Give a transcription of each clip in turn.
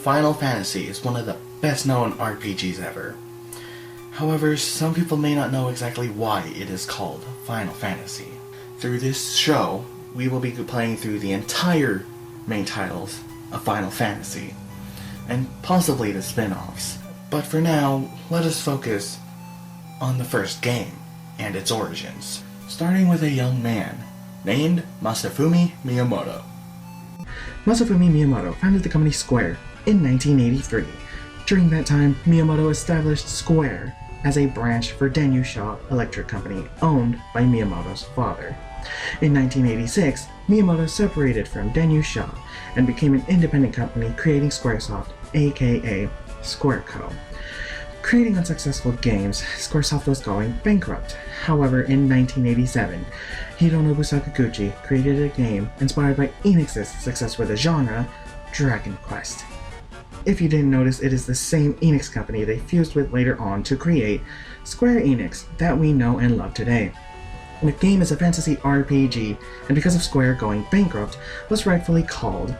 Final Fantasy is one of the best known RPGs ever. However, some people may not know exactly why it is called Final Fantasy. Through this show, we will be playing through the entire main titles of Final Fantasy, and possibly the spin-offs. But for now, let us focus on the first game and its origins, starting with a young man named Masafumi Miyamoto. Masafumi Miyamoto founded the company Square in 1983. During that time, Miyamoto established Square as a branch for Danyusha Electric Company owned by Miyamoto's father. In 1986, Miyamoto separated from Danyusha and became an independent company, creating SQUARESOFT, aka Square Co. Creating unsuccessful games, SQUARESOFT was going bankrupt. However, in 1987, Hironobu Sakaguchi created a game inspired by Enix's success with the genre, Dragon Quest. If you didn't notice, it is the same Enix company they fused with later on to create Square Enix that we know and love today. The game is a fantasy RPG, and because of Square going bankrupt, was rightfully called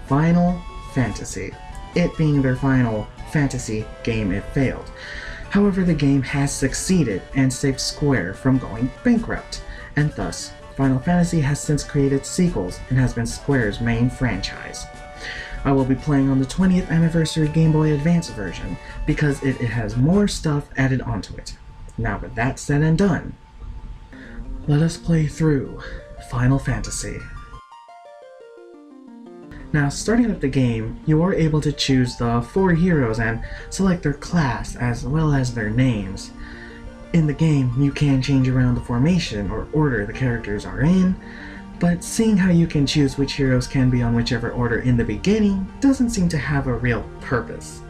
Final Fantasy, it being their final fantasy game it failed. However, the game has succeeded and saved Square from going bankrupt, and thus, Final Fantasy has since created sequels and has been Square's main franchise. I will be playing on the 20th anniversary Game Boy Advance version because it has more stuff added onto it. Now with that said and done, let us play through Final Fantasy. Now, starting up the game, you are able to choose the 4 heroes and select their class as well as their names. In the game, you can change around the formation or order the characters are in, but seeing how you can choose which heroes can be on whichever order in the beginning doesn't seem to have a real purpose,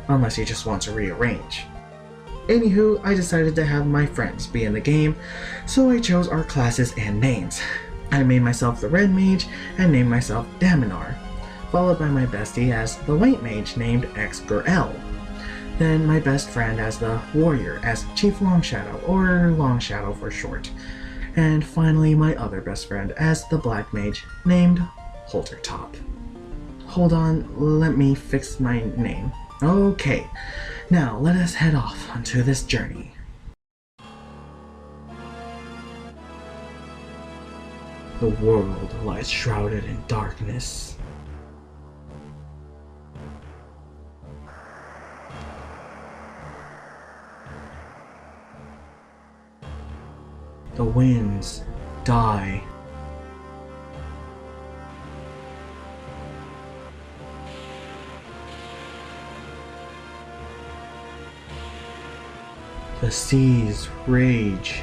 unless you just want to rearrange. Anywho, I decided to have my friends be in the game, so I chose our classes and names. I made myself the Red Mage and named myself Daminar, followed by my bestie as the White Mage named X-Gurl. Then my best friend as the Warrior as Chief Longshadow, or Longshadow for short. And finally my other best friend as the Black Mage named Holtertop. Hold on, let me fix my name. Okay, now let us head off onto this journey. The world lies shrouded in darkness. The winds die. The seas rage.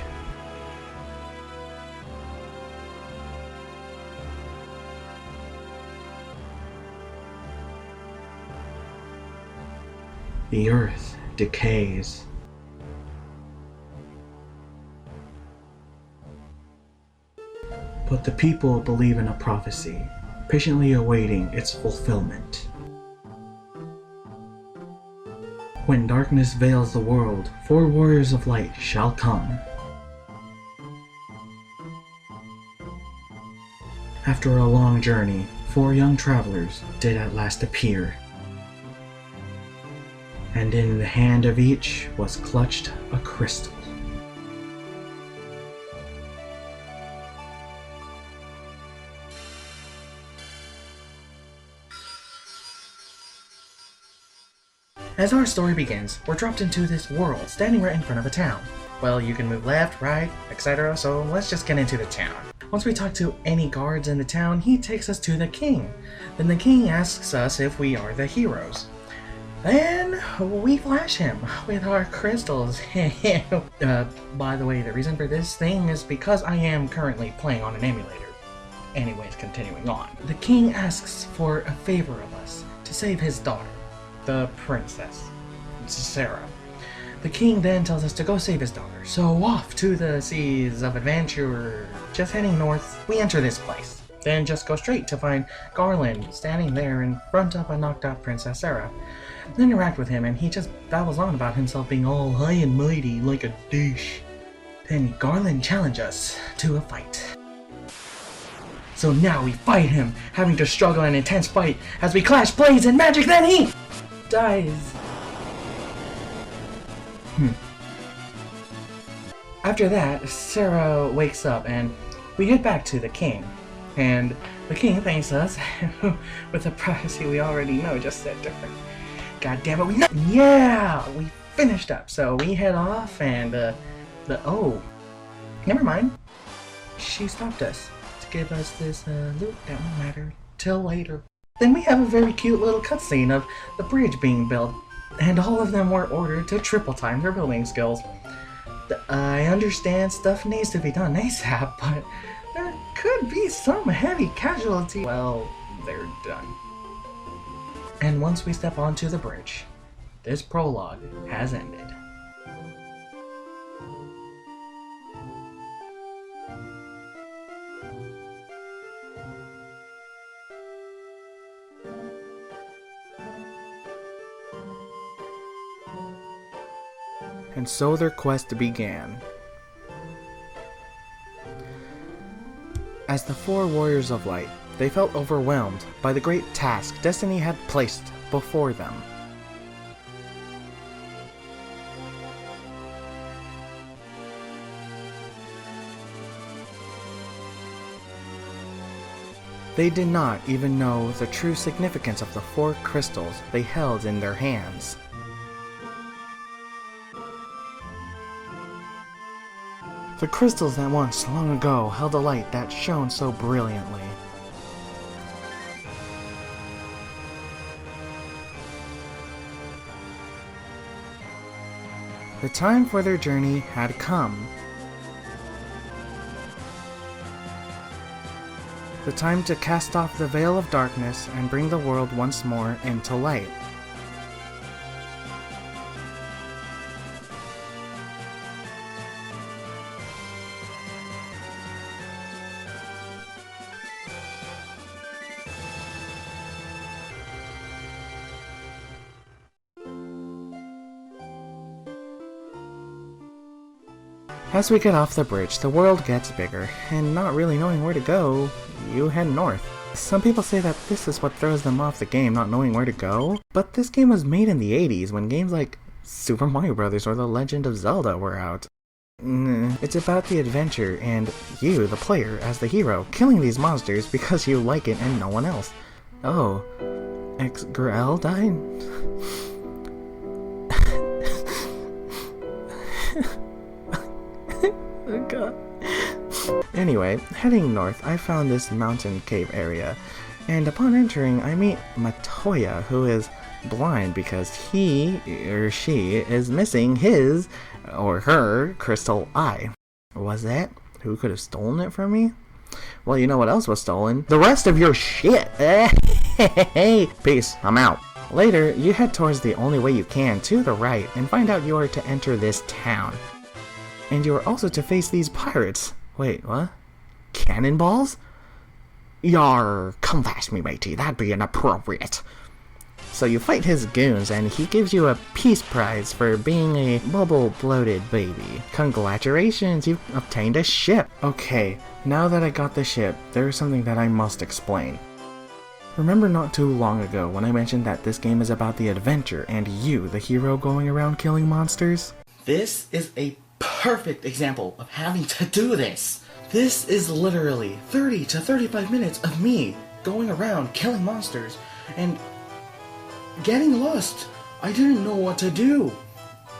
The earth decays. But the people believe in a prophecy, patiently awaiting its fulfillment. When darkness veils the world, 4 warriors of light shall come. After a long journey, 4 young travelers did at last appear. And in the hand of each was clutched a crystal. As our story begins, we're dropped into this world, standing right in front of a town. Well, you can move left, right, etc., so let's just get into the town. Once we talk to any guards in the town, he takes us to the king. Then the king asks us if we are the heroes. Then we flash him with our crystals. By the way, the reason for this thing is because I am currently playing on an emulator. Anyways, continuing on. The king asks for a favor of us, to save his daughter, the princess, Sarah. The king then tells us to go save his daughter, so off to the seas of adventure. Just heading north, we enter this place. Then just go straight to find Garland standing there in front of a knocked out Princess Sarah. Then interact with him and he just babbles on about himself being all high and mighty like a douche. Then Garland challenges us to a fight. So now we fight him, having to struggle an intense fight as we clash blades and magic, then he dies. After that, Sarah wakes up and we head back to the king. And the king thanks us with a prophecy we already know, just said different. God damn it, we know! Yeah! We finished up, so we head off and oh, never mind. She stopped us to give us this loot that won't matter till later. Then we have a very cute little cutscene of the bridge being built, and all of them were ordered to triple time their building skills. I understand stuff needs to be done ASAP, but there could be some heavy casualty. Well, they're done. And once we step onto the bridge, this prologue has ended. And so their quest began. As the four warriors of light, they felt overwhelmed by the great task destiny had placed before them. They did not even know the true significance of the four crystals they held in their hands. The crystals that once, long ago, held a light that shone so brilliantly. The time for their journey had come. The time to cast off the veil of darkness and bring the world once more into light. As we get off the bridge, the world gets bigger, and not really knowing where to go, you head north. Some people say that this is what throws them off the game, not knowing where to go, but this game was made in the 80s when games like Super Mario Bros. Or The Legend of Zelda were out. It's about the adventure and you, the player, as the hero, killing these monsters because you like it and no one else. Oh, X-Grell died? Oh god. Anyway, heading north, I found this mountain cave area, and upon entering, I meet Matoya, who is blind because he or she is missing his or her crystal eye. Was that? Who could have stolen it from me? Well, you know what else was stolen? The rest of your shit! Hey, peace, I'm out. Later, you head towards the only way you can to the right and find out you are to enter this town. And you are also to face these pirates. Wait, what? Cannonballs? Yar, come past me, matey, that'd be inappropriate. So you fight his goons, and he gives you a peace prize for being a bubble-bloated baby. Congratulations, you've obtained a ship. Okay, now that I got the ship, there is something that I must explain. Remember not too long ago when I mentioned that this game is about the adventure and you, the hero, going around killing monsters? This is a perfect example of having to do this. This is literally 30 to 35 minutes of me going around killing monsters and getting lost. I didn't know what to do,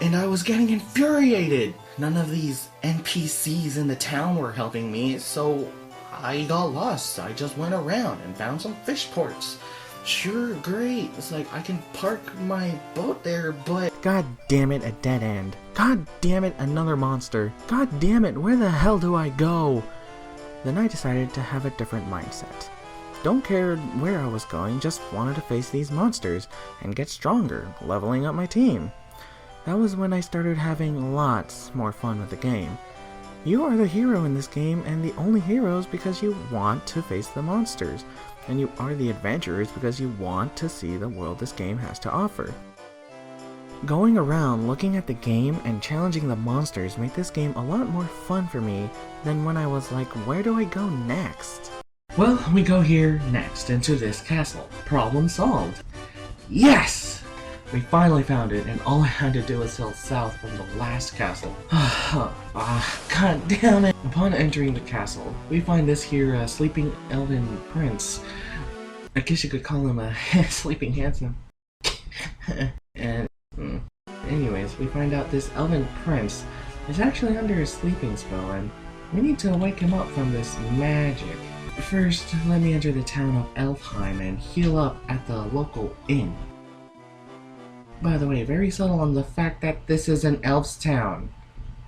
and I was getting infuriated. None of these NPCs in the town were helping me, so I got lost. I just went around and found some fish ports. Sure, great. It's like I can park my boat there, but God damn it, a dead end. God damn it, another monster. God damn it, where the hell do I go? Then I decided to have a different mindset. Don't care where I was going, just wanted to face these monsters and get stronger, leveling up my team. That was when I started having lots more fun with the game. You are the hero in this game, and the only heroes because you want to face the monsters. And you are the adventurers because you want to see the world this game has to offer. Going around looking at the game and challenging the monsters made this game a lot more fun for me than when I was like, where do I go next? Well, we go here next into this castle. Problem solved. Yes! We finally found it, and all I had to do was sail south from the last castle. God damn it! Upon entering the castle, we find this here sleeping elven prince. I guess you could call him a sleeping handsome. And anyways, we find out this elven prince is actually under a sleeping spell, and we need to wake him up from this magic. First, let me enter the town of Elfheim and heal up at the local inn. By the way, very subtle on the fact that this is an elf's town.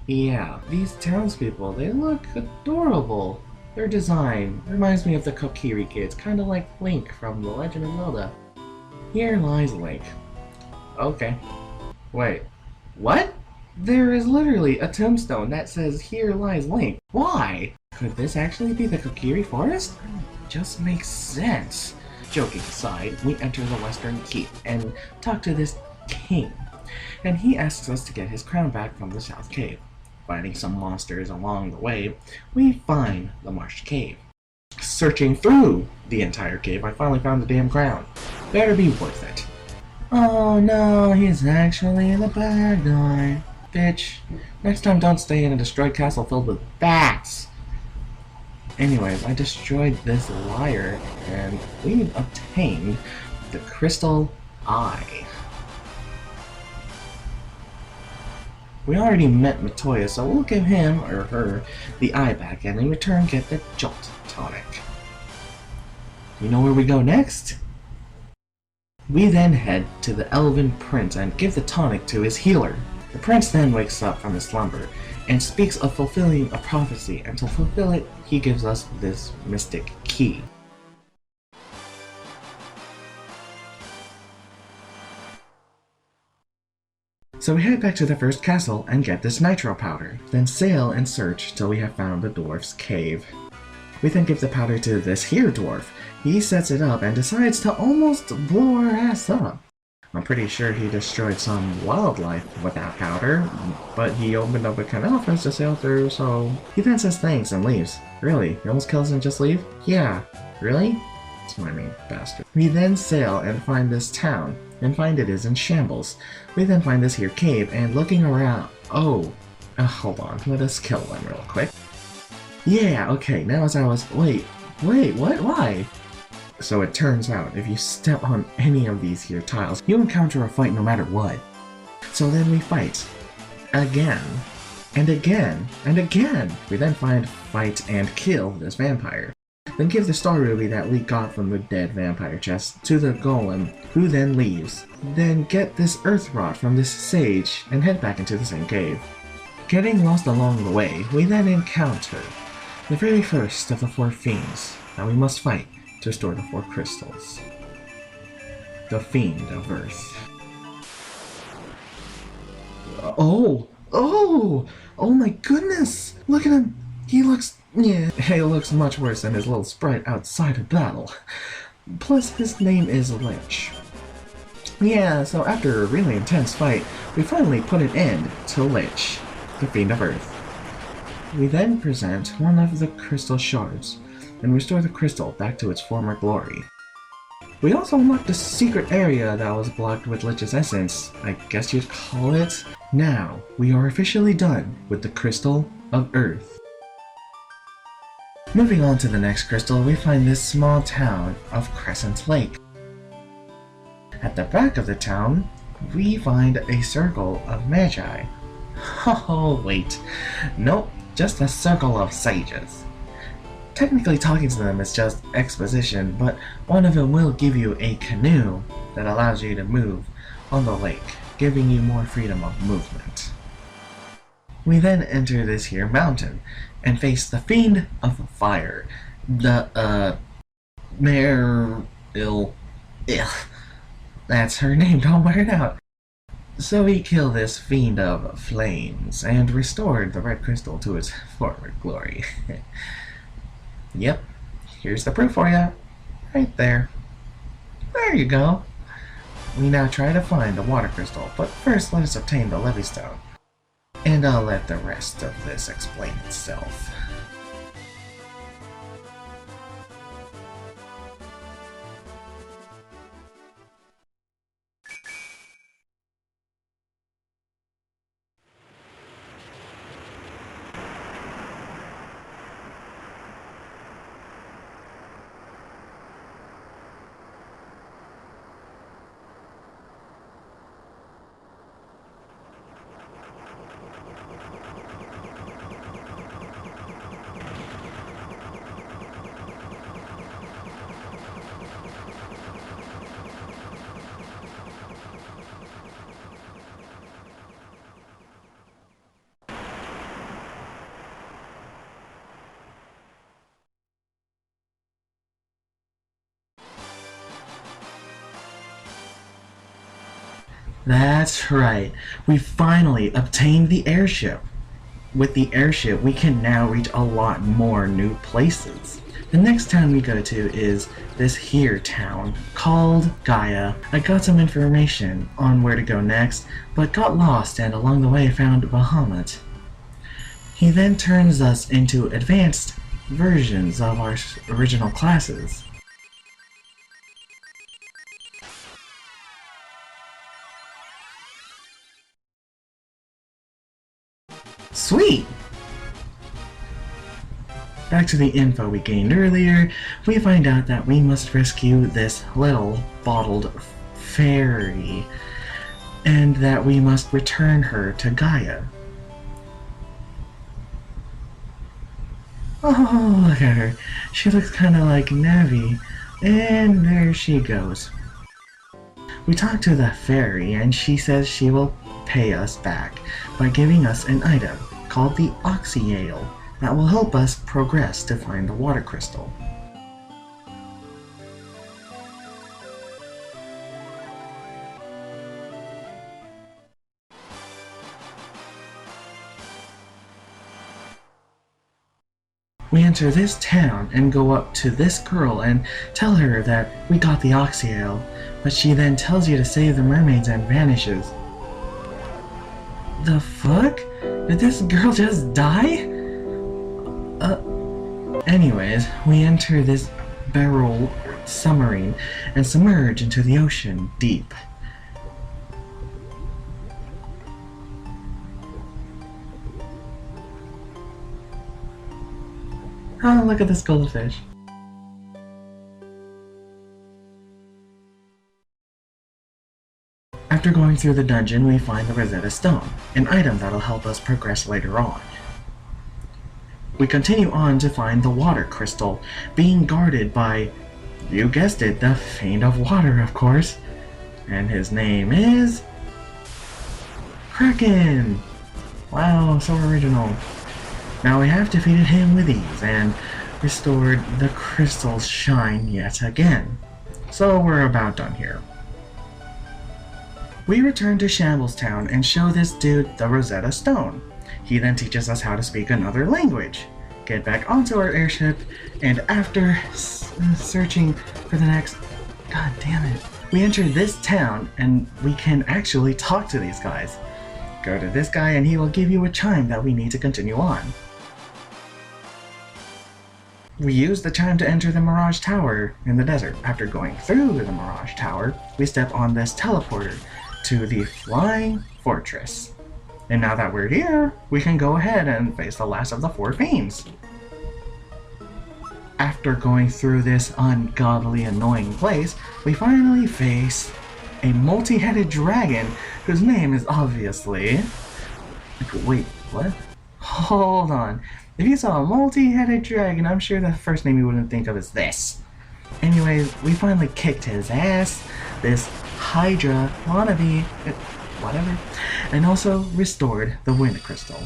Yeah, these townspeople, they look adorable. Their design reminds me of the Kokiri kids, kinda like Link from The Legend of Zelda. Here lies Link. Okay. Wait, what? There is literally a tombstone that says, "Here lies Link." Why? Could this actually be the Kokiri forest? Just makes sense. Joking aside, we enter the Western Keep and talk to this king, and he asks us to get his crown back from the South Cave. Fighting some monsters along the way, we find the Marsh Cave. Searching through the entire cave, I finally found the damn crown. Better be worth it. Oh no, he's actually the bad guy. Bitch, next time don't stay in a destroyed castle filled with bats. Anyways, I destroyed this liar, and we obtained the Crystal Eye. We already met Matoya, so we'll give him, or her, the eye back, and in return get the Jolt Tonic. You know where we go next? We then head to the Elven Prince and give the tonic to his healer. The prince then wakes up from his slumber and speaks of fulfilling a prophecy, and to fulfill it, he gives us this mystic key. So we head back to the first castle and get this nitro powder, then sail and search till we have found the dwarf's cave. We then give the powder to this here dwarf. He sets it up and decides to almost blow our ass up. I'm pretty sure he destroyed some wildlife with that powder, but he opened up a canal for us to sail through, so... He then says thanks and leaves. Really? He almost kills and just leave? Yeah. Really? Slimy bastard. We then sail and find this town, and find it is in shambles. We then find this here cave, and looking around... hold on. Let us kill one real quick. Yeah, okay, now as I was... Wait, what? Why? So it turns out, if you step on any of these here tiles, you encounter a fight no matter what. So then we fight. Again. And again. And again. We then fight and kill this vampire. Then give the star ruby that we got from the dead vampire chest to the golem, who then leaves. Then get this earth rod from this sage and head back into the same cave. Getting lost along the way, we then encounter the very first of the 4 fiends that we must fight to restore the 4 crystals. The Fiend of Earth. Oh my goodness! Look at him! He looks much worse than his little sprite outside of battle. Plus, his name is Lich. Yeah, so after a really intense fight, we finally put an end to Lich, the Fiend of Earth. We then present one of the crystal shards, and restore the crystal back to its former glory. We also unlocked a secret area that was blocked with Lich's essence, I guess you'd call it. Now, we are officially done with the Crystal of Earth. Moving on to the next crystal, we find this small town of Crescent Lake. At the back of the town, we find a circle of magi. Oh wait, nope, just a circle of sages. Technically talking to them is just exposition, but one of them will give you a canoe that allows you to move on the lake, giving you more freedom of movement. We then enter this here mountain and face the Fiend of Fire, the that's her name, don't wear it out. So we kill this Fiend of Flames and restored the red crystal to its former glory. Yep, here's the proof for you. Right there. There you go. We now try to find the water crystal, but first let us obtain the Levy Stone. And I'll let the rest of this explain itself. That's right. We finally obtained the airship. With the airship, we can now reach a lot more new places. The next town we go to is this here town called Gaia. I got some information on where to go next, but got lost and along the way found Bahamut. He then turns us into advanced versions of our original classes. Sweet! Back to the info we gained earlier, we find out that we must rescue this little bottled fairy, and that we must return her to Gaia. Oh, look at her. She looks kinda like Navi, and there she goes. We talk to the fairy, and she says she will pay us back by giving us an item called the Oxyale that will help us progress to find the water crystal. We enter this town and go up to this girl and tell her that we got the Oxyale, but she then tells you to save the mermaids and vanishes. The fuck? Did this girl just die? Anyways, we enter this barrel submarine and submerge into the ocean deep. Oh, look at this goldfish. After going through the dungeon, we find the Rosetta Stone, an item that'll help us progress later on. We continue on to find the water crystal, being guarded by, you guessed it, the Fiend of Water, of course. And his name is... Kraken! Wow, so original. Now we have defeated him with ease and restored the crystal's shine yet again. So we're about done here. We return to Shambles Town and show this dude the Rosetta Stone. He then teaches us how to speak another language. Get back onto our airship, and after searching for the next... God damn it. We enter this town and we can actually talk to these guys. Go to this guy and he will give you a chime that we need to continue on. We use the chime to enter the Mirage Tower in the desert. After going through the Mirage Tower, we step on this teleporter to the Flying Fortress. And now that we're here, we can go ahead and face the last of the 4 fiends. After going through this ungodly annoying place, we finally face a multi-headed dragon whose name is obviously... Wait, what? Hold on. If you saw a multi-headed dragon, I'm sure the first name you wouldn't think of is this. Anyways, we finally kicked his ass, this Hydra wannabe, whatever, and also restored the Wind Crystal,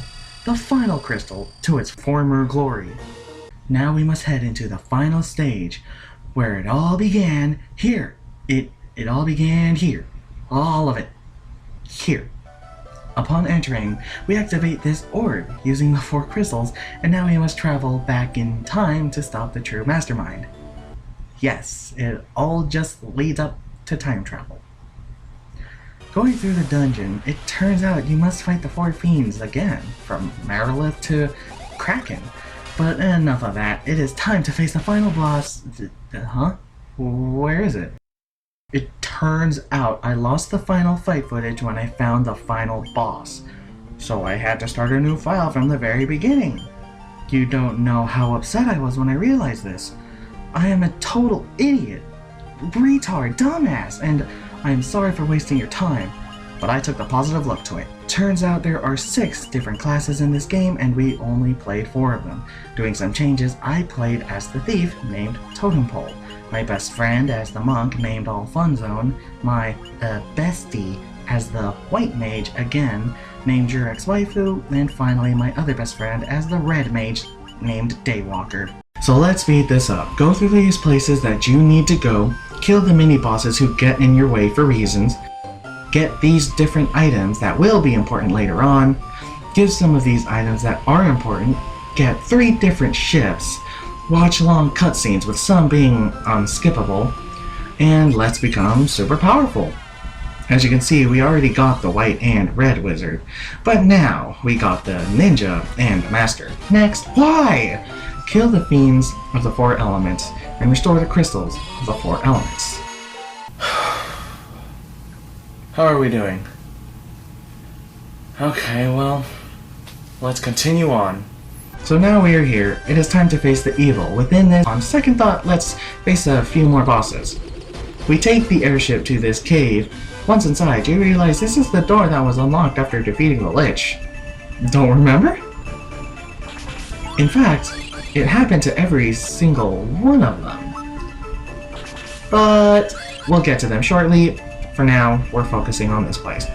the final crystal, to its former glory. Now we must head into the final stage, where it all began here. It all began here. All of it. Here. Upon entering, we activate this orb using the 4 crystals, and now we must travel back in time to stop the true mastermind. Yes, it all just leads up to time travel. Going through the dungeon, it turns out you must fight the 4 fiends again, from Marilith to Kraken. But enough of that, it is time to face the final boss. Huh? Where is it? It turns out I lost the final fight footage when I found the final boss, so I had to start a new file from the very beginning. You don't know how upset I was when I realized this. I am a total idiot, retard, dumbass, and I am sorry for wasting your time, but I took the positive look to it. Turns out there are 6 different classes in this game, and we only played 4 of them. Doing some changes, I played as the thief named Totem Pole, my best friend as the monk named Alfonzone, my bestie as the white mage again named Jurex Waifu, and finally my other best friend as the red mage named Daywalker. So let's speed this up. Go through these places that you need to go, kill the mini bosses who get in your way for reasons, get these different items that will be important later on, give some of these items that are important, get 3 different ships, watch long cutscenes with some being unskippable, and let's become super powerful. As you can see, we already got the white and red wizard, but now we got the ninja and the master. Next, why? Kill the fiends of the 4 elements and restore the crystals of the 4 elements. How are we doing? Okay, well, let's continue on. So now we are here. It is time to face the evil. Within this, on second thought, let's face a few more bosses. We take the airship to this cave. Once inside, you realize this is the door that was unlocked after defeating the Lich. Don't remember? In fact, it happened to every single one of them. But we'll get to them shortly. For now, we're focusing on this place.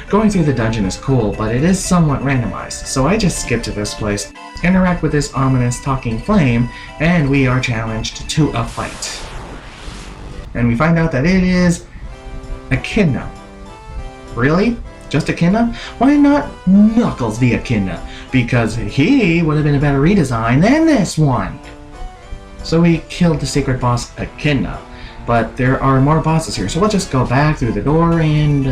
Going through the dungeon is cool, but it is somewhat randomized, so I just skip to this place, interact with this ominous talking flame, and we are challenged to a fight. And we find out that it is Echidna. Really? Just Echidna? Why not Knuckles the Echidna? Because he would have been a better redesign than this one. So we killed the secret boss Echidna, but there are more bosses here, so we'll just go back through the door and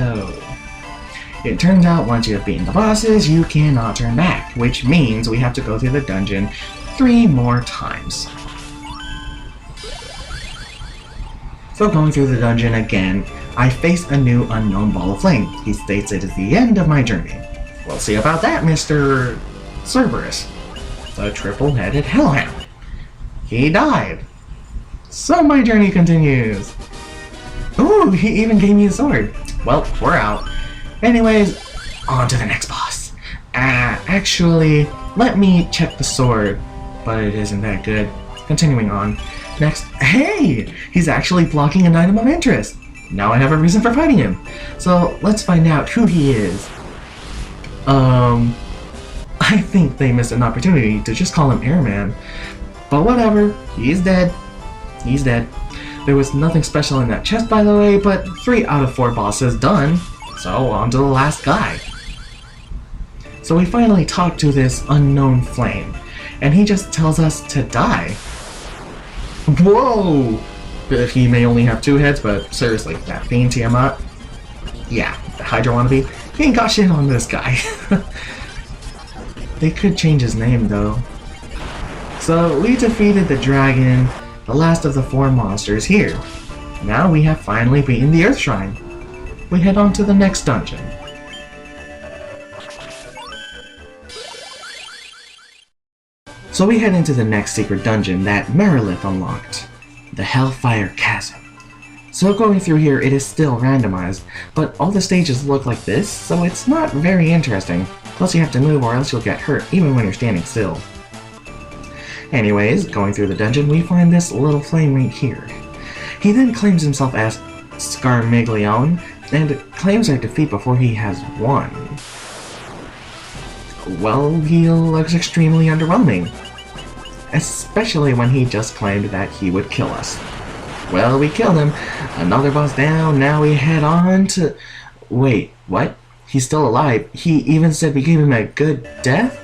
it turns out once you have beaten the bosses, you cannot turn back, which means we have to go through the dungeon 3 more times. So going through the dungeon again, I face a new unknown ball of flame. He states it is the end of my journey. We'll see about that, Mr. Cerberus, the triple-headed hellhound. He died. So my journey continues. Ooh, he even gave me a sword. Well, we're out. Anyways, on to the next boss. Actually, let me check the sword, but it isn't that good. Continuing on. Next, hey! He's actually blocking an item of interest. Now I have a reason for fighting him. So let's find out who he is. I think they missed an opportunity to just call him Airman. But whatever, he's dead. He's dead. There was nothing special in that chest, by the way, but 3 out of 4 bosses done. So on to the last guy. So we finally talk to this unknown flame, and he just tells us to die. Whoa! He may only have 2 heads, but seriously, that fiend Tiamat, yeah, the Hydra wannabe, he ain't got shit on this guy. They could change his name though. So we defeated the dragon, the last of the 4 monsters here. Now we have finally beaten the Earth Shrine. We head on to the next dungeon. So we head into the next secret dungeon that Merilith unlocked, the Hellfire Chasm. So going through here, it is still randomized, but all the stages look like this, so it's not very interesting. Plus you have to move or else you'll get hurt, even when you're standing still. Anyways, going through the dungeon, we find this little flame right here. He then claims himself as Scarmiglione, and claims our defeat before he has won. Well, he looks extremely underwhelming. Especially when he just claimed that he would kill us. Well, we killed him. Another boss down, now we head on to... Wait, what? He's still alive. He even said we gave him a good death?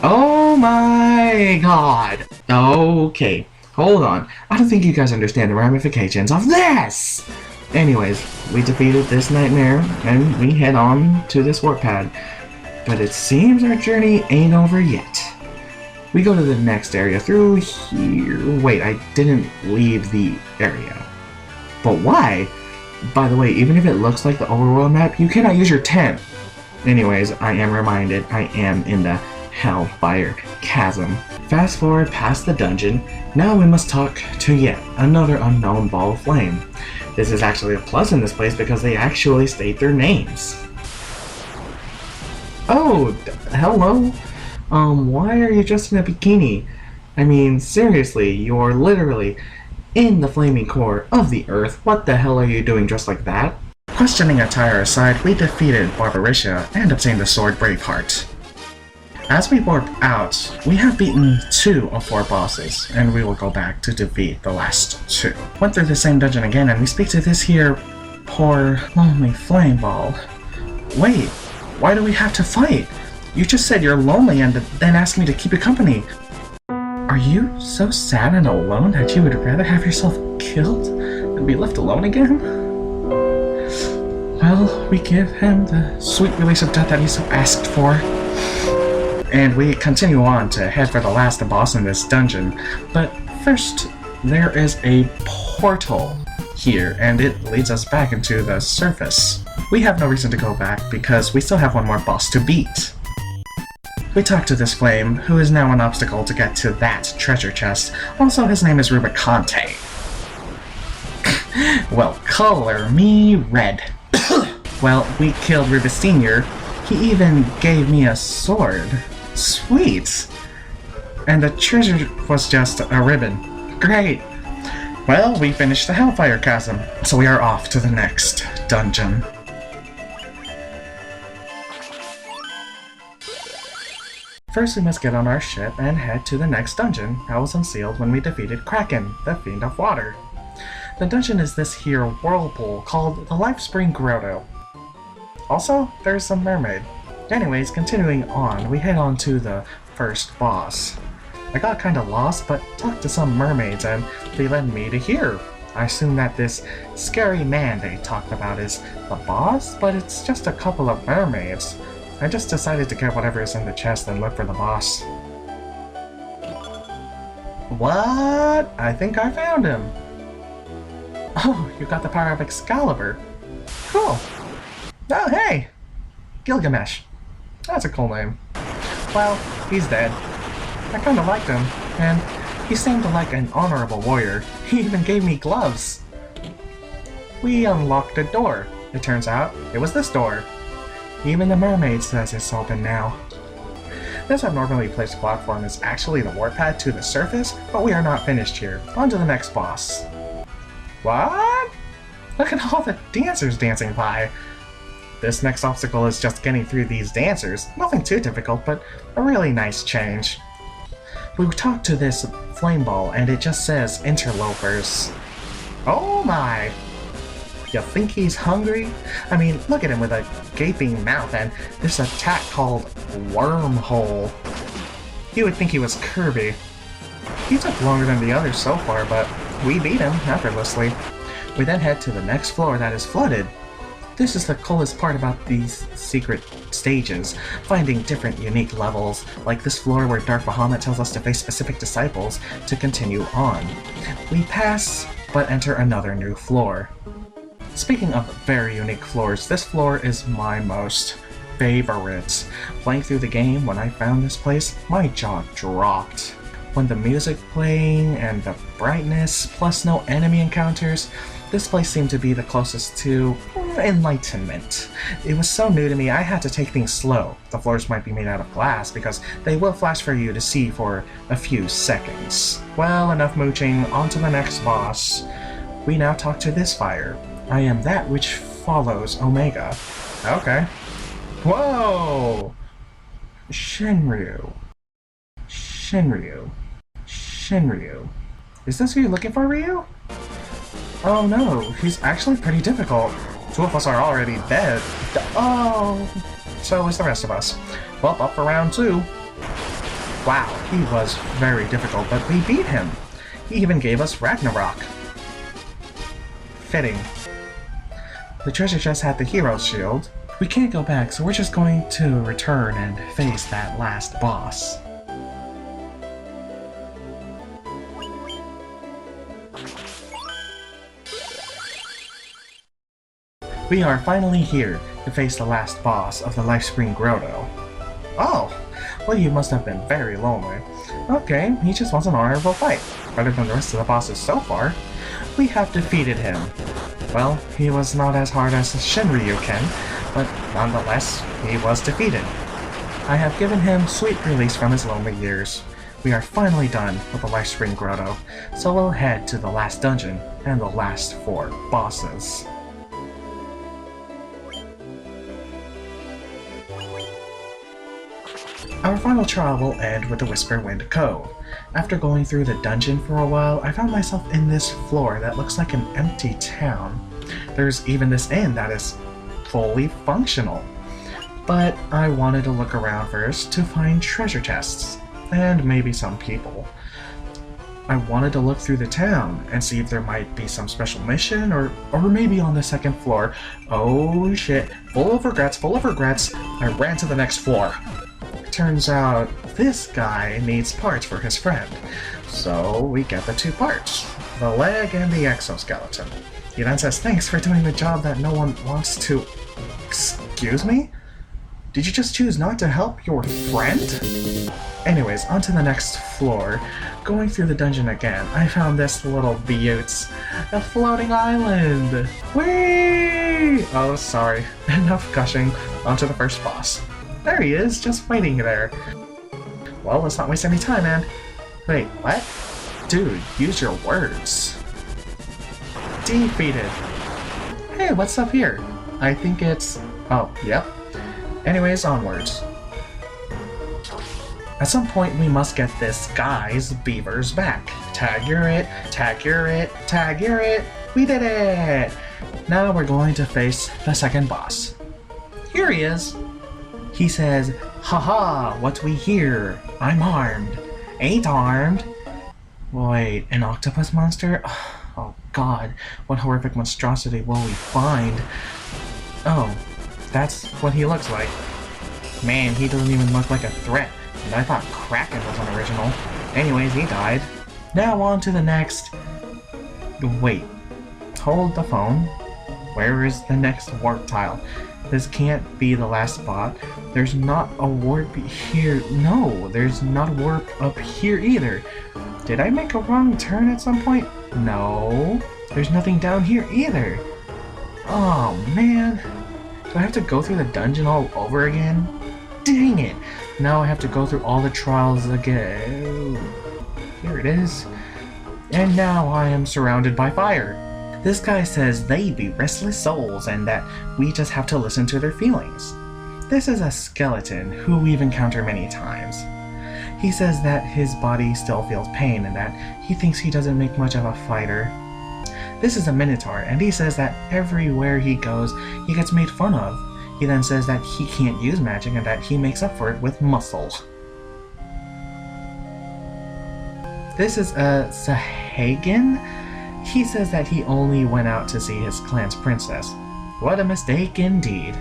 Oh my god! Okay, hold on. I don't think you guys understand the ramifications of this! Anyways, we defeated this nightmare, and we head on to this warp pad. But it seems our journey ain't over yet. We go to the next area through here. Wait, I didn't leave the area. But why? By the way, even if it looks like the overworld map, you cannot use your tent. Anyways, I am reminded I am in the Hellfire Chasm. Fast forward past the dungeon, now we must talk to yet another unknown ball of flame. This is actually a plus in this place because they actually state their names. Oh, hello? Why are you just in a bikini? I mean, seriously, you're literally in the flaming core of the earth. What the hell are you doing dressed like that? Questioning attire aside, we defeated Barbarisha and obtained the sword Braveheart. As we warp out, we have beaten 2 of 4 bosses, and we will go back to defeat the last 2. Went through the same dungeon again, and we speak to this here Poor, lonely flame ball. Wait, why do we have to fight? You just said you're lonely and then asked me to keep you company. Are you so sad and alone that you would rather have yourself killed than be left alone again? Well, we give him the sweet release of death that he so asked for. And we continue on to head for the last boss in this dungeon. But first, there is a portal here, and it leads us back into the surface. We have no reason to go back because we still have one more boss to beat. We talk to this flame, who is now an obstacle to get to that treasure chest. Also, his name is Rubicante. Well, color me red. Well, we killed Ruby Sr. He even gave me a sword. Sweet! And the treasure was just a ribbon. Great! Well, we finished the Hellfire Chasm, so we are off to the next dungeon. First, we must get on our ship and head to the next dungeon that was unsealed when we defeated Kraken, the Fiend of Water. The dungeon is this here whirlpool called the Life Spring Grotto. Also, there's some mermaid. Anyways, continuing on, we head on to the first boss. I got kinda lost, but talked to some mermaids and they led me to here. I assume that this scary man they talked about is the boss, but it's just a couple of mermaids. I just decided to get whatever is in the chest and look for the boss. What? I think I found him. Oh, you got the power of Excalibur. Cool. Oh, hey! Gilgamesh. That's a cool name. Well, he's dead. I kinda liked him, and he seemed like an honorable warrior. He even gave me gloves. We unlocked a door. It turns out it was this door. Even the mermaid says it's open now. This abnormally placed platform is actually the warpath to the surface, but we are not finished here. On to the next boss. What? Look at all the dancers dancing by. This next obstacle is just getting through these dancers. Nothing too difficult, but a really nice change. We talked to this flame ball, and it just says interlopers. Oh my! You think he's hungry? I mean, look at him with a gaping mouth and this attack called Wormhole. You would think he was Kirby. He took longer than the others so far, but we beat him effortlessly. We then head to the next floor that is flooded. This is the coolest part about these secret stages, finding different unique levels, like this floor where Dark Bahamut tells us to face specific disciples to continue on. We pass, but enter another new floor. Speaking of very unique floors, this floor is my most favorite. Playing through the game, when I found this place, my jaw dropped. When the music playing and the brightness, plus no enemy encounters, this place seemed to be the closest to enlightenment. It was so new to me, I had to take things slow. The floors might be made out of glass because they will flash for you to see for a few seconds. Well, enough mooching, on to the next boss. We now talk to this fire. I am that which follows Omega. Okay. Whoa! Shinryu. Shinryu. Shinryu. Is this who you're looking for, Ryu? Oh no, he's actually pretty difficult. Two of us are already dead. Oh! So is the rest of us. Well, up for round 2. Wow, he was very difficult, but we beat him. He even gave us Ragnarok. Fitting. The treasure chest had the hero's shield. We can't go back, so we're just going to return and face that last boss. We are finally here to face the last boss of the Life Spring Grotto. Oh, well, you must have been very lonely. Okay, he just wants an honorable fight. Better than the rest of the bosses so far. We have defeated him. Well, he was not as hard as Shinryu can, but nonetheless, he was defeated. I have given him sweet release from his lonely years. We are finally done with the Life Spring Grotto, so we'll head to the last dungeon and the last 4 bosses. Our final trial will end with the Whisperwind Cove. After going through the dungeon for a while, I found myself in this floor that looks like an empty town. There's even this inn that is fully functional. But I wanted to look around first to find treasure chests, and maybe some people. I wanted to look through the town and see if there might be some special mission, or maybe on the second floor. Oh shit, full of regrets, I ran to the next floor. Turns out this guy needs parts for his friend, so we get the 2 parts, the leg and the exoskeleton. He then says, "Thanks for doing the job that no one wants to..." Excuse me? Did you just choose not to help your friend? Anyways, on to the next floor. Going through the dungeon again, I found this little beaut. A floating island! Whee! Oh, sorry. Enough gushing. On to the first boss. There he is, just waiting there. Well, let's not waste any time, man. Wait, what? Dude, use your words. Defeated. Hey, what's up here? I think it's... Oh, yep. Anyways, onwards. At some point, we must get this guy's beavers back. Tag-ure it, tag-ure it, tag-ure it. We did it! Now we're going to face the second boss. Here he is. He says, "Haha, what we hear? I'm armed. Ain't armed." Wait, an octopus monster? Oh god, what horrific monstrosity will we find? Oh, that's what he looks like. Man, he doesn't even look like a threat. And I thought Kraken was unoriginal. Anyways, he died. Now on to the next... Wait. Hold the phone. Where is the next warp tile? This can't be the last spot. There's not a warp here. No, there's not a warp up here either. Did I make a wrong turn at some point? No. There's nothing down here either. Oh, man. Do I have to go through the dungeon all over again? Dang it! Now I have to go through all the trials again. Here it is. And now I am surrounded by fire. This guy says they be restless souls and that we just have to listen to their feelings. This is a skeleton who we've encountered many times. He says that his body still feels pain and that he thinks he doesn't make much of a fighter. This is a minotaur, and he says that everywhere he goes, he gets made fun of. He then says that he can't use magic and that he makes up for it with muscle. This is a Sahagin. He says that he only went out to see his clan's princess. What a mistake indeed.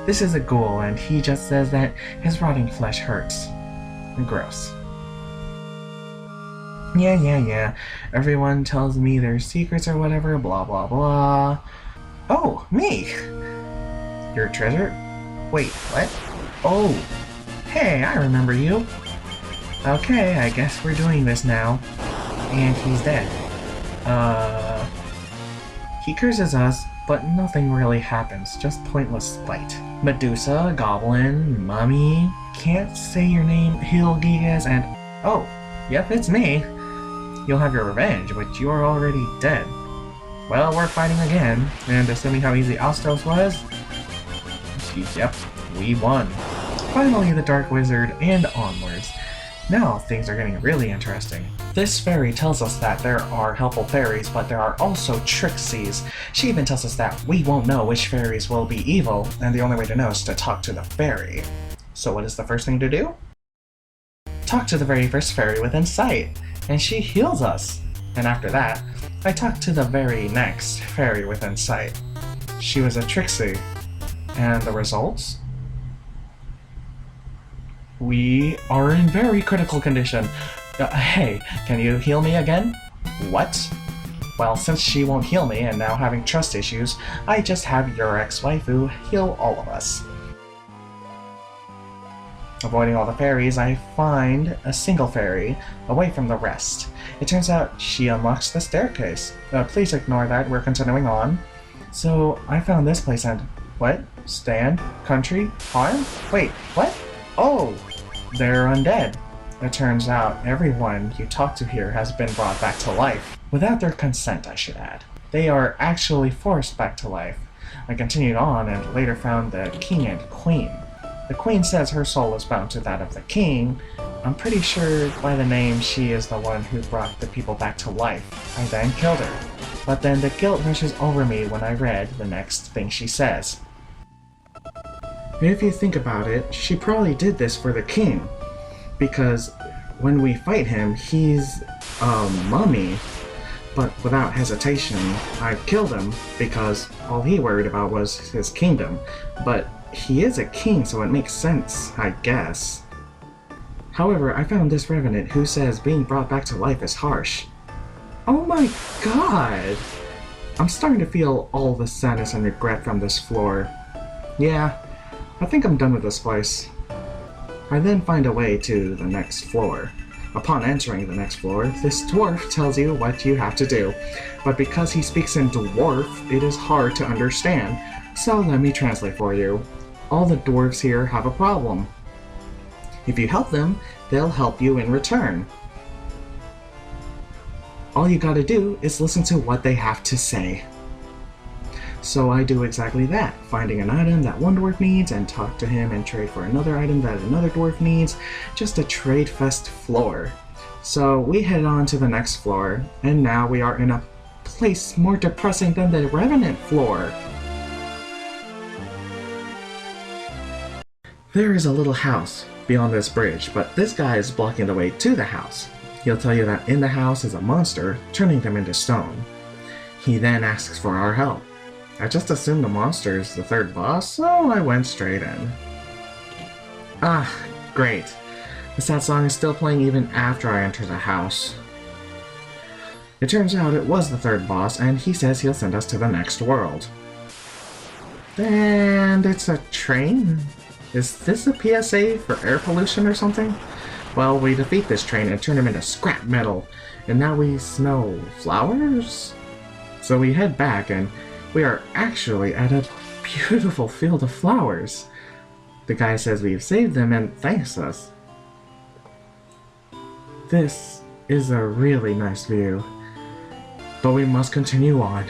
This is a ghoul, and he just says that his rotting flesh hurts. Gross. Yeah. Everyone tells me their secrets or whatever, blah blah blah. Oh, me! Your treasure? Wait, what? Oh! Hey, I remember you! Okay, I guess we're doing this now. And he's dead. He curses us, but nothing really happens, just pointless spite. Medusa, Goblin, Mummy, can't say your name, Hilgigas, and... Oh, yep, it's me! You'll have your revenge, but you are already dead. Well, we're fighting again, and assuming how easy Alstos was... Yep, we won. Finally, the Dark Wizard, and onwards. Now things are getting really interesting. This fairy tells us that there are helpful fairies, but there are also trixies. She even tells us that we won't know which fairies will be evil, and the only way to know is to talk to the fairy. So what is the first thing to do? Talk to the very first fairy within sight, and she heals us. And after that, I talked to the very next fairy within sight. She was a trixie. And the results? We are in very critical condition. Hey, can you heal me again? What? Well, since she won't heal me and now having trust issues, I just have your ex-waifu heal all of us. Avoiding all the fairies, I find a single fairy away from the rest. It turns out she unlocks the staircase. Please ignore that, we're continuing on. So, I found this place and... What? Stand? Country? Harm? Wait, what? Oh! They're undead. It turns out everyone you talk to here has been brought back to life. Without their consent, I should add. They are actually forced back to life. I continued on and later found the king and queen. The queen says her soul is bound to that of the king. I'm pretty sure by the name she is the one who brought the people back to life. I then killed her. but then the guilt rushes over me when I read the next thing she says. If you think about it, she probably did this for the king, because when we fight him, he's a mummy, but without hesitation, I killed him because all he worried about was his kingdom, but he is a king, so it makes sense, I guess. However, I found this revenant who says being brought back to life is harsh. Oh my god! I'm starting to feel all the sadness and regret from this floor. Yeah, I think I'm done with this place. I then find a way to the next floor. Upon entering the next floor, this dwarf tells you what you have to do, but because he speaks in dwarf, it is hard to understand, so let me translate for you. All the dwarves here have a problem. If you help them, they'll help you in return. All you gotta do is listen to what they have to say. So I do exactly that, finding an item that one dwarf needs and talk to him and trade for another item that another dwarf needs, just a trade fest floor. So we head on to the next floor, and now we are in a place more depressing than the Revenant floor. There is a little house beyond this bridge, but this guy is blocking the way to the house. He'll tell you that in the house is a monster, turning them into stone. He then asks for our help. I just assumed the monster is the third boss, so I went straight in. Ah, great. The sad song is still playing even after I enter the house. It turns out it was the third boss, and he says he'll send us to the next world. And it's a train? Is this a PSA for air pollution or something? Well, we defeat this train and turn him into scrap metal, and now we smell flowers? So we head back, and we are actually at a beautiful field of flowers. The guy says we've saved them and thanks us. This is a really nice view, but we must continue on.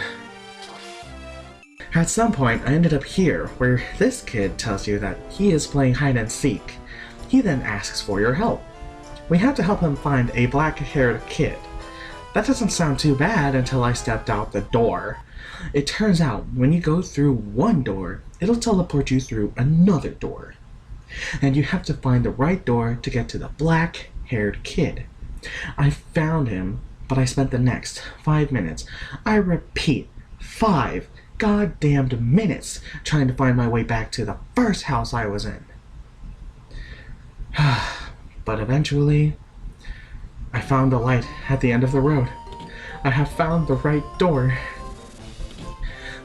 At some point, I ended up here, where this kid tells you that he is playing hide and seek. He then asks for your help. We have to help him find a black-haired kid. That doesn't sound too bad until I stepped out the door. It turns out, when you go through one door, it'll teleport you through another door. And you have to find the right door to get to the black-haired kid. I found him, but I spent the next 5 minutes. I repeat, 5 goddamned minutes trying to find my way back to the first house I was in. But eventually, I found the light at the end of the road. I have found the right door.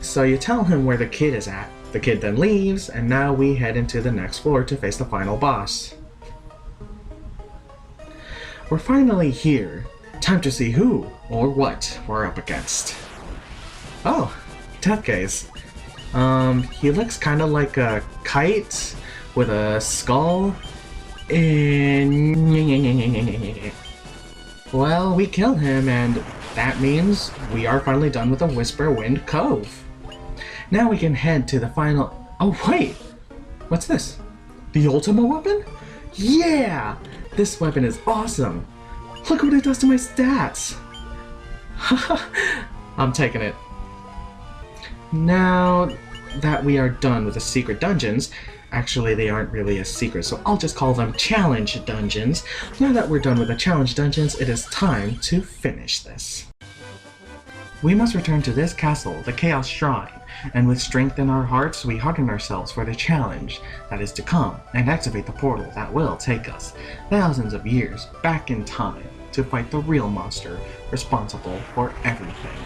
So you tell him where the kid is at. The kid then leaves, and now we head into the next floor to face the final boss. We're finally here. Time to see who or what we're up against. Oh, Death Gaze. He looks kind of like a kite with a skull. Well, we killed him, and that means we are finally done with the Whisperwind Cove. Now we can head to the final... Oh, wait! What's this? The Ultima weapon? Yeah! This weapon is awesome! Look what it does to my stats! I'm taking it. Now that we are done with the secret dungeons, actually they aren't really a secret, so I'll just call them challenge dungeons. Now that we're done with the challenge dungeons, it is time to finish this. We must return to this castle, the Chaos Shrine, and with strength in our hearts, we harden ourselves for the challenge that is to come, and activate the portal that will take us thousands of years back in time to fight the real monster responsible for everything.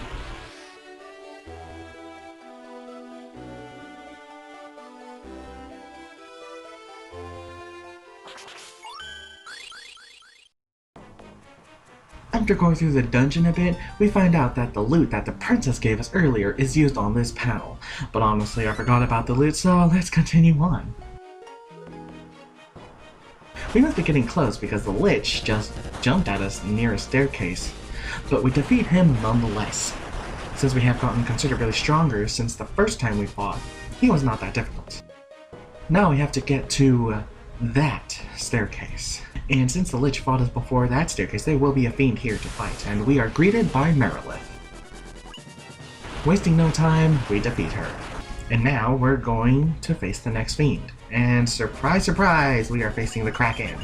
After going through the dungeon a bit, we find out that the loot that the princess gave us earlier is used on this panel. But honestly, I forgot about the loot, so let's continue on. We must be getting close because the Lich just jumped at us near a staircase. But we defeat him nonetheless. Since we have gotten considerably stronger since the first time we fought, he was not that difficult. Now we have to get to that staircase. And since the Lich fought us before that staircase, there will be a fiend here to fight, and we are greeted by Merilith. Wasting no time, we defeat her. And now we're going to face the next fiend. And surprise, surprise, we are facing the Kraken.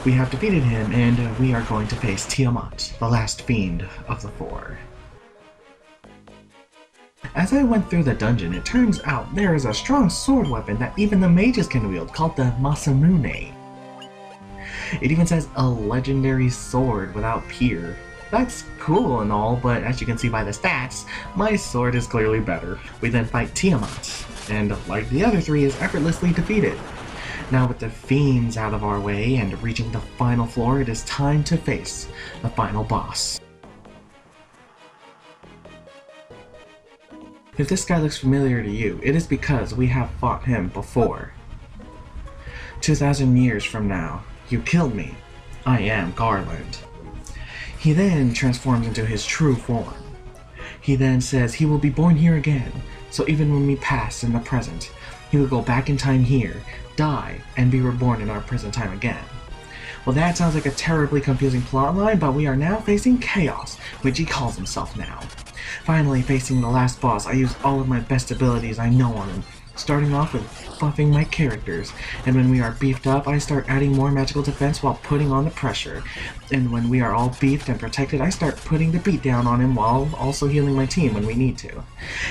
We have defeated him, and we are going to face Tiamat, the last fiend of the four. As I went through the dungeon, it turns out there is a strong sword weapon that even the mages can wield, called the Masamune. It even says a legendary sword without peer. That's cool and all, but as you can see by the stats, my sword is clearly better. We then fight Tiamat, and like the other three, is effortlessly defeated. Now with the fiends out of our way and reaching the final floor, it is time to face the final boss. If this guy looks familiar to you, it is because we have fought him before. 2,000 years from now, you killed me. I am Garland. He then transforms into his true form. He then says he will be born here again, so even when we pass in the present, he will go back in time here, die, and be reborn in our present time again. Well, that sounds like a terribly confusing plotline, but we are now facing Chaos, which he calls himself now. Finally, facing the last boss, I use all of my best abilities I know on him, starting off with buffing my characters, and when we are beefed up, I start adding more magical defense while putting on the pressure. And when we are all beefed and protected, I start putting the beat down on him while also healing my team when we need to.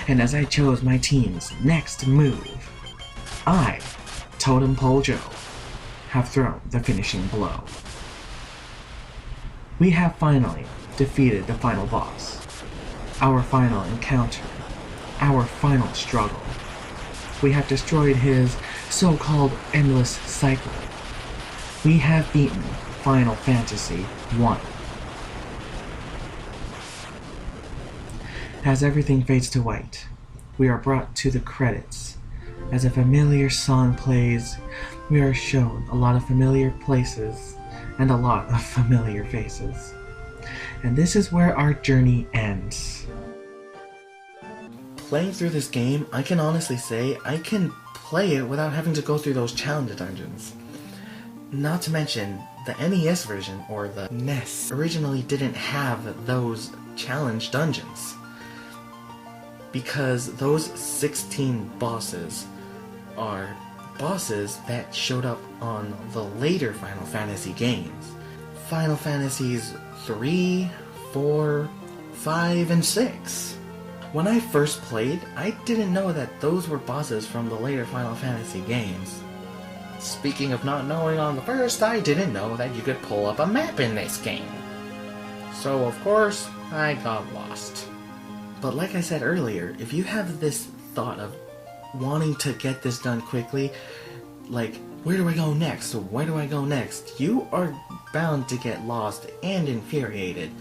And as I chose my team's next move, I, Totem Pole Joe, have thrown the finishing blow. We have finally defeated the final boss. Our final encounter. Our final struggle. We have destroyed his so-called endless cycle. We have beaten Final Fantasy I. As everything fades to white, we are brought to the credits. As a familiar song plays, we are shown a lot of familiar places and a lot of familiar faces. And this is where our journey ends. Playing through this game, I can honestly say I can play it without having to go through those challenge dungeons. Not to mention, the NES version, or the NES, originally didn't have those challenge dungeons. Because those 16 bosses are bosses that showed up on the later Final Fantasy games. Final Fantasies 3, 4, 5, and 6. When I first played, I didn't know that those were bosses from the later Final Fantasy games. Speaking of not knowing on the first, I didn't know that you could pull up a map in this game. So of course, I got lost. But like I said earlier, if you have this thought of wanting to get this done quickly, like, where do I go next? Where do I go next? You are bound to get lost and infuriated.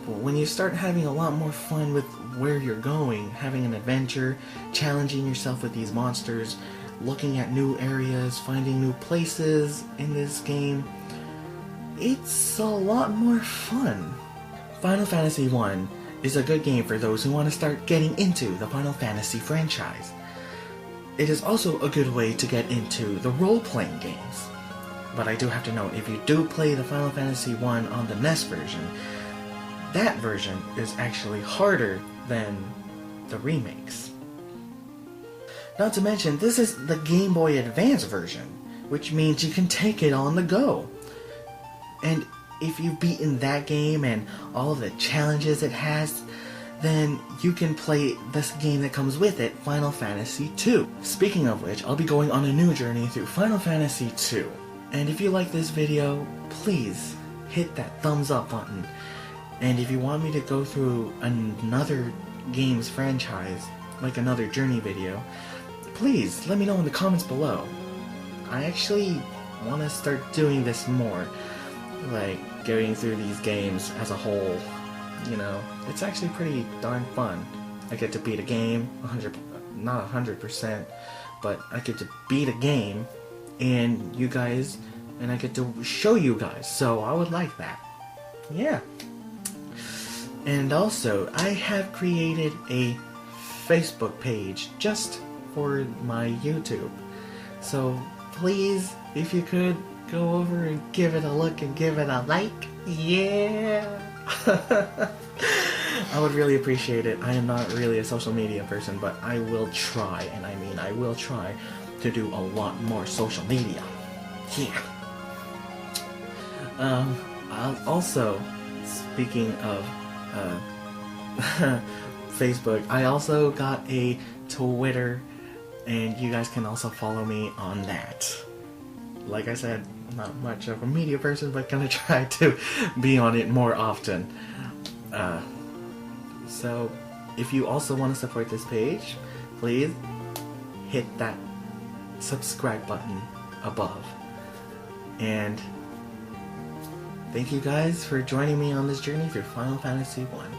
But when you start having a lot more fun with where you're going, having an adventure, challenging yourself with these monsters, looking at new areas, finding new places in this game, it's a lot more fun. Final Fantasy I is a good game for those who want to start getting into the Final Fantasy franchise. It is also a good way to get into the role-playing games. But I do have to note, if you do play the Final Fantasy I on the NES version, that version is actually harder than the remakes. Not to mention, this is the Game Boy Advance version, which means you can take it on the go. And if you've beaten that game and all of the challenges it has, then you can play this game that comes with it, Final Fantasy II. Speaking of which, I'll be going on a new journey through Final Fantasy II. And if you like this video, please hit that thumbs up button. And if you want me to go through another games franchise, like another journey video, please let me know in the comments below. I actually want to start doing this more, like going through these games as a whole. You know, it's actually pretty darn fun. I get to beat a game, not 100%, but I get to beat a game, and you guys, and I get to show you guys, so I would like that. Yeah. And also, I have created a Facebook page just for my YouTube. So please, if you could, go over and give it a look and give it a like. Yeah! I would really appreciate it. I am not really a social media person, but I will try, and I mean I will try to do a lot more social media. Yeah. Also, speaking of Facebook, I also got a Twitter, and you guys can also follow me on that. Like I said, I'm not much of a media person, but gonna try to be on it more often. So, if you also want to support this page, please hit that subscribe button above. And thank you guys for joining me on this journey through Final Fantasy 1.